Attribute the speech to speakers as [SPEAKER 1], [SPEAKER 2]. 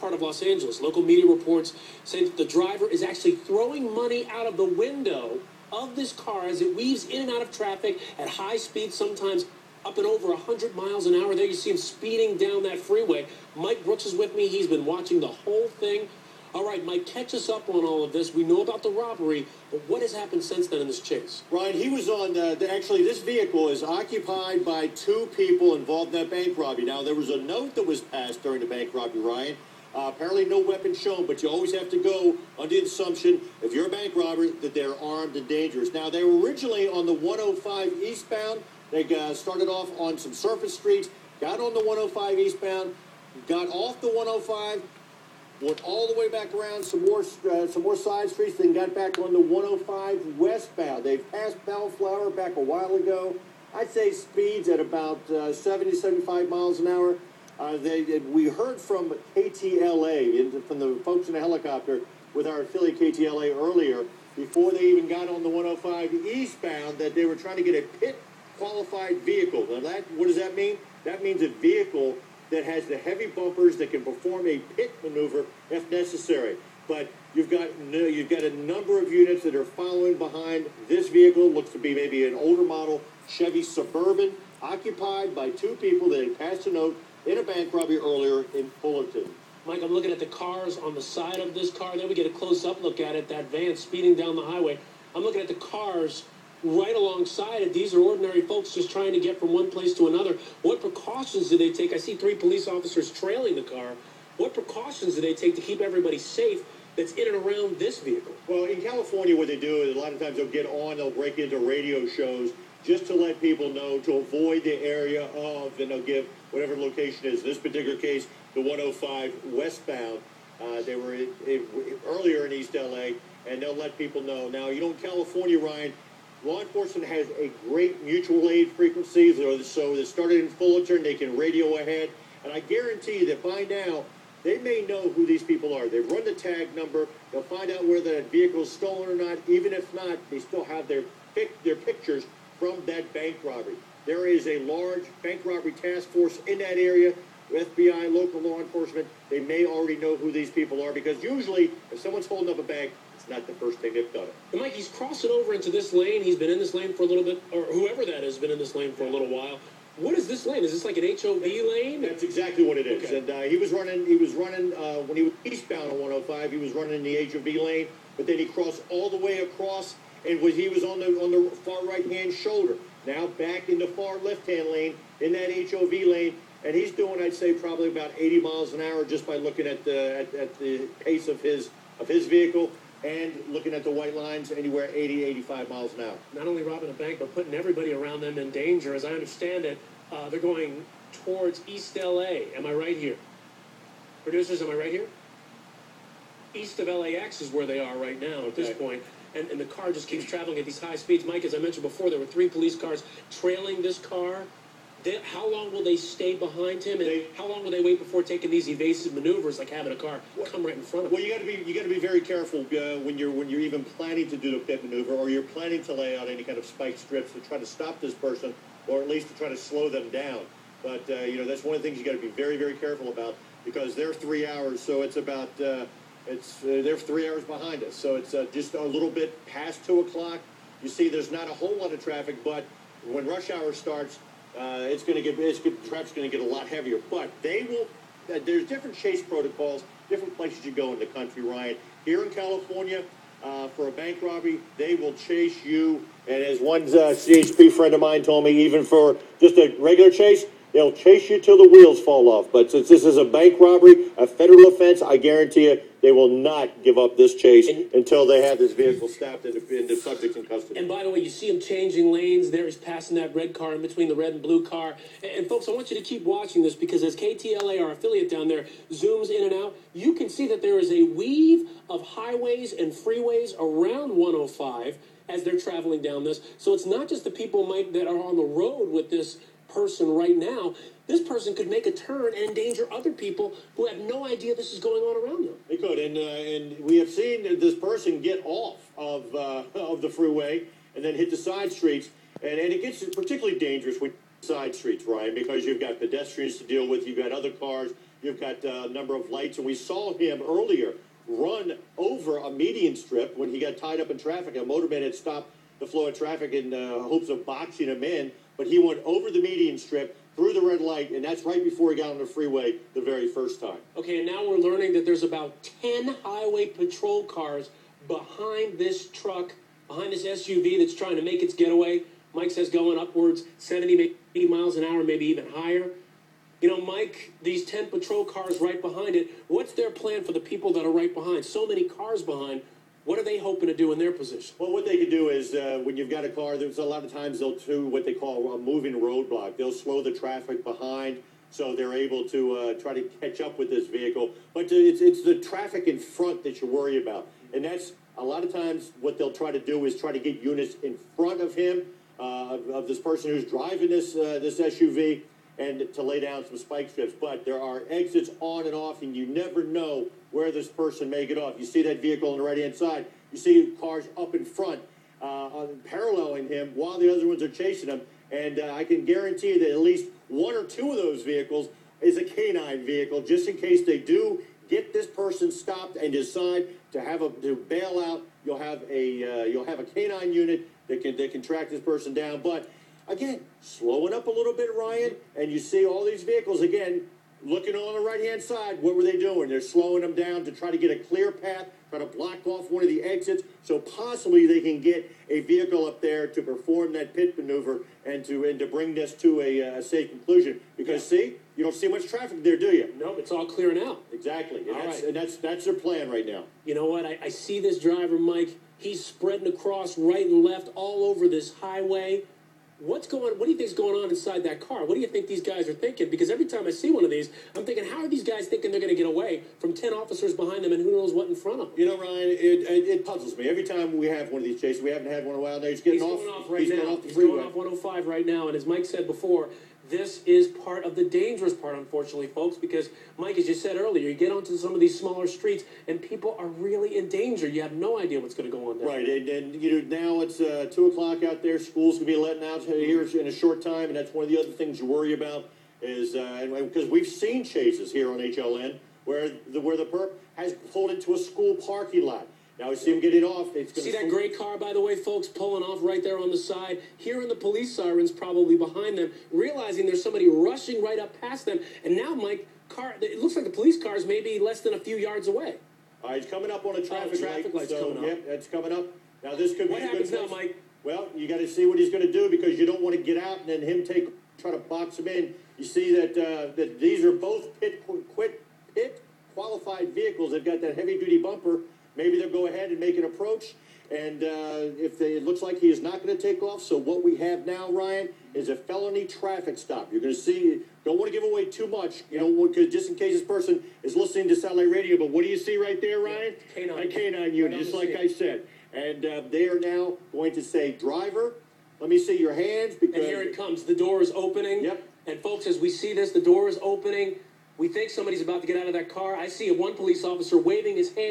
[SPEAKER 1] part of Los Angeles. Local media reports say that the driver is actually throwing money out of the window of this car as it weaves in and out of traffic at high speeds, sometimes up and over 100 miles an hour. There you see him speeding down that freeway. Mike Brooks is with me. He's been watching the whole thing. All right, Mike, catch us up on all of this. We know about the robbery, but what has happened since then in this chase?
[SPEAKER 2] Ryan, he was on, actually, this vehicle is occupied by two people involved in that bank robbery. Now, there was a note that was passed during the bank robbery, Ryan. Apparently no weapon shown, but you always have to go under the assumption, if you're a bank robber, that they're armed and dangerous. Now, they were originally on the 105 eastbound. They started off on some surface streets, got on the 105 eastbound, got off the 105, went all the way back around some more side streets, then got back on the 105 westbound. They passed Bellflower back a while ago. I'd say speeds at about 70, 75 miles an hour. We heard from KTLA, from the folks in the helicopter with our affiliate KTLA earlier, before they even got on the 105 eastbound, that they were trying to get a pit-qualified vehicle. Now, what does that mean? That means a vehicle that has the heavy bumpers that can perform a pit maneuver if necessary. But you've got a number of units that are following behind this vehicle. Looks to be maybe an older model Chevy Suburban, occupied by two people that had passed a note in a bank robbery earlier in Fullerton.
[SPEAKER 1] Mike, I'm looking at the cars on the side of this car. Then we get a close-up look at it, that van speeding down the highway. I'm looking at the cars right alongside it. These are ordinary folks just trying to get from one place to another. What precautions do they take? I see 3 police officers trailing the car. What precautions do they take to keep everybody safe that's in and around this vehicle?
[SPEAKER 2] Well, in California, what they do is a lot of times they'll break into radio shows just to let people know, to avoid the area of, and they'll give whatever location is. In this particular case, the 105 westbound. They were earlier in East LA, and they'll let people know. Now, in California, Ryan, law enforcement has a great mutual aid frequency, so they started in Fullerton, they can radio ahead, and I guarantee that by now, they may know who these people are. They've run the tag number, they'll find out whether that vehicle is stolen or not. Even if not, they still have their pictures from that bank robbery. There is a large bank robbery task force in that area, FBI, local law enforcement. They may already know who these people are, because usually, if someone's holding up a bank, it's not the first thing they've done.
[SPEAKER 1] And Mike, he's crossing over into this lane. He's been in this lane for a little bit, or whoever that has been in this lane for a little while. What is this lane? Is this like an HOV lane?
[SPEAKER 2] That's exactly what it is. Okay. And he was running when he was eastbound on 105. He was running in the HOV lane, but then he crossed all the way across, and he was on the far right-hand shoulder. Now back in the far left-hand lane, in that HOV lane, and he's doing, I'd say, probably about 80 miles an hour just by looking at the pace of his vehicle, and looking at the white lines, anywhere 80, 85 miles an hour.
[SPEAKER 1] Not only robbing a bank, but putting everybody around them in danger. As I understand it, they're going towards East LA. Am I right here? Producers, am I right here? East of LAX is where they are right now at this point. And the car just keeps traveling at these high speeds. Mike, as I mentioned before, there were 3 police cars trailing this car. How long will they stay behind him, and how long will they wait before taking these evasive maneuvers, like having a car come right in front of him?
[SPEAKER 2] Well, you got to be very careful when you're even planning to do the pit maneuver, or you're planning to lay out any kind of spike strips to try to stop this person, or at least to try to slow them down. But that's one of the things you got to be very, very careful about, because they're 3 hours, so it's about they're 3 hours behind us, so it's just a little bit past 2 o'clock. You see, there's not a whole lot of traffic, but when rush hour starts, traffic's going to get a lot heavier. But there's different chase protocols, different places you go in the country, Ryan. Here in California, for a bank robbery, they will chase you. And as one CHP friend of mine told me, even for just a regular chase, they'll chase you till the wheels fall off. But since this is a bank robbery, a federal offense, I guarantee you, they will not give up this chase until they have this vehicle stopped and the subject in custody.
[SPEAKER 1] And by the way, you see him changing lanes. There he's passing that red car in between the red and blue car. And folks, I want you to keep watching this, because as KTLA, our affiliate down there, zooms in and out, you can see that there is a weave of highways and freeways around 105 as they're traveling down this. So it's not just the people, Mike, that are on the road with this person right now. This person could make a turn and endanger other people who have no idea this is going on around them.
[SPEAKER 2] They could, and we have seen this person get off of the freeway and then hit the side streets, and it gets particularly dangerous with side streets, Ryan, because you've got pedestrians to deal with, you've got other cars, You've got a number of lights, and we saw him earlier run over a median strip when he got tied up in traffic. A motorman had stopped the flow of traffic in hopes of boxing him in, but he went over the median strip, through the red light, and that's right before he got on the freeway the very first time.
[SPEAKER 1] Okay, and now we're learning that there's about 10 highway patrol cars behind this truck, behind this SUV that's trying to make its getaway. Mike says going upwards 70, maybe 80 miles an hour, maybe even higher. You know, Mike, these 10 patrol cars right behind it, what's their plan for the people that are right behind? So many cars behind. What are they hoping to do in their position?
[SPEAKER 2] Well, what they can do is when you've got a car, there's a lot of times they'll do what they call a moving roadblock. They'll slow the traffic behind so they're able to try to catch up with this vehicle. But it's the traffic in front that you worry about. And that's a lot of times what they'll try to do is try to get units in front of him, of this person who's driving this SUV, and to lay down some spike strips. But there are exits on and off, and you never know where this person may get off. You see that vehicle on the right-hand side. You see cars up in front paralleling him while the other ones are chasing him. And I can guarantee that at least one or two of those vehicles is a canine vehicle, just in case they do get this person stopped and decide to bail out. You'll have a canine unit that can track this person down. But again, slowing up a little bit, Ryan, and you see all these vehicles again looking on the right-hand side. What were they doing? They're slowing them down to try to get a clear path, try to block off one of the exits, so possibly they can get a vehicle up there to perform that pit maneuver and to bring this to a safe conclusion. Because see, you don't see much traffic there, do you?
[SPEAKER 1] No, it's all clear now.
[SPEAKER 2] Exactly, and that's their plan right now.
[SPEAKER 1] You know what? I see this driver, Mike. He's spreading across right and left all over this highway. What do you think is going on inside that car? What do you think these guys are thinking? Because every time I see one of these, I'm thinking, how are these guys thinking they're going to get away from 10 officers behind them and who knows what in front of them?
[SPEAKER 2] You know, Ryan, it puzzles me. Every time we have one of these chases, we haven't had one in a while. Now he's going off right now.
[SPEAKER 1] He's going off 105 right now. And as Mike said before, this is part of the dangerous part, unfortunately, folks, because, Mike, as you said earlier, you get onto some of these smaller streets, and people are really in danger. You have no idea what's going to go on there.
[SPEAKER 2] Right, and you know, now it's 2 o'clock out there. School's going to be letting out here in a short time, and that's one of the other things you worry about is, because we've seen chases here on HLN where the perp has pulled into a school parking lot. Now we see him getting off.
[SPEAKER 1] See that gray car, by the way, folks, pulling off right there on the side, hearing the police sirens probably behind them, realizing there's somebody rushing right up past them, and now, Mike, it looks like the police car is maybe less than a few yards away.
[SPEAKER 2] All right, he's coming up on a traffic
[SPEAKER 1] light's coming up.
[SPEAKER 2] Yep, that's coming up. Now this could be
[SPEAKER 1] what happens now, Mike?
[SPEAKER 2] Well, you got to see what he's going to do because you don't want to get out and then him try to box him in. You see that these are both pit qualified vehicles. They've got that heavy duty bumper. Maybe they'll go ahead and make an approach, and it looks like he is not going to take off. So what we have now, Ryan, is a felony traffic stop. You're going to see. Don't want to give away too much, you know, because just in case this person is listening to satellite radio. But what do you see right there, Ryan?
[SPEAKER 1] Canine.
[SPEAKER 2] A canine unit, just like I said. And they are now going to say, driver, let me see your hands. Because
[SPEAKER 1] and here it comes. The door is opening.
[SPEAKER 2] Yep.
[SPEAKER 1] And folks, as we see this, the door is opening. We think somebody's about to get out of that car. I see one police officer waving his hand.